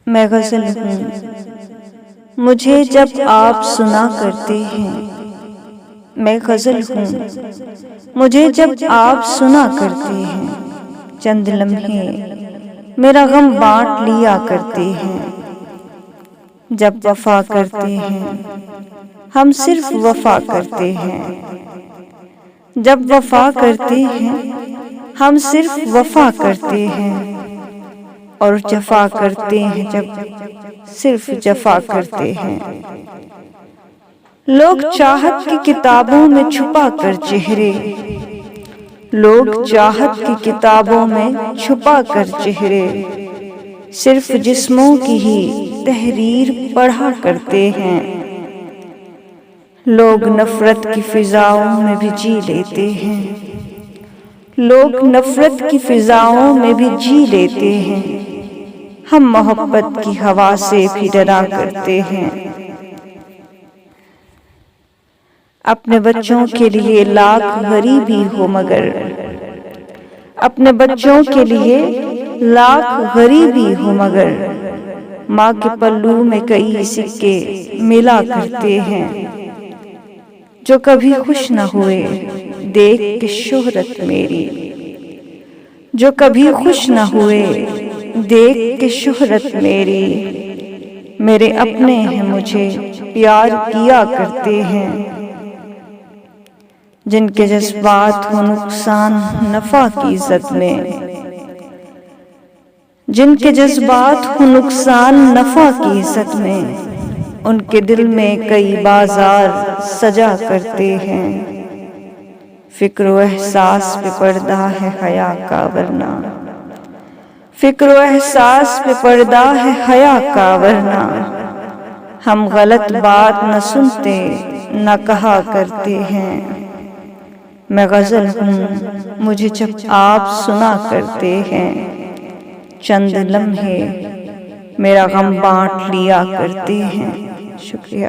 میں غزل ہوں، مجھے جب آپ سنا کرتے ہیں۔ میں غزل ہوں، مجھے جب آپ سنا کرتے ہیں۔ چند لمحے میرا غم بانٹ لیا کرتے ہیں۔ جب وفا کرتے ہیں ہم صرف وفا کرتے ہیں۔ جب وفا کرتے ہیں ہم صرف وفا کرتے ہیں، اور جفا کرتے ہیں جب صرف جفا کرتے ہیں۔ لوگ چاہت کی کتابوں میں چھپا کر چہرے، لوگ چاہت کی کتابوں میں چھپا کر چہرے، صرف جسموں کی ہی تحریر پڑھا کرتے ہیں۔ لوگ نفرت کی فضاؤں میں بھی جی لیتے ہیں، لوگ نفرت کی فضاؤں میں بھی جی لیتے ہیں، ہم محبت کی ہوا سے بھی ڈرا کرتے ہیں۔ اپنے بچوں کے لیے لاکھ غریبی ہو مگر، اپنے بچوں کے لیے لاکھ غریبی ہو مگر، ماں کے پلو میں کئی سکے ملا کرتے ہیں۔ جو کبھی خوش نہ ہوئے دیکھ کے شہرت میری، جو کبھی خوش نہ ہوئے دیکھ کے شہرت میری، میرے اپنے ہیں مجھے پیار کیا کرتے ہیں۔ جن کے جذبات ہو نقصان نفع کی عزت میں، جن کے جذبات ہو نقصان نفع کی عزت میں، ان کے دل میں کئی بازار سجا کرتے ہیں۔ فکر و احساس پہ پردہ ہے حیا کا ورنہ، فکر و احساس پہ پردہ ہے حیا کا ورنہ، ہم غلط بات نہ سنتے نہ کہا کرتے ہیں۔ میں غزل ہوں، مجھے جب آپ سنا کرتے ہیں۔ چند لمحے میرا غم بانٹ لیا کرتے ہیں۔ شکریہ۔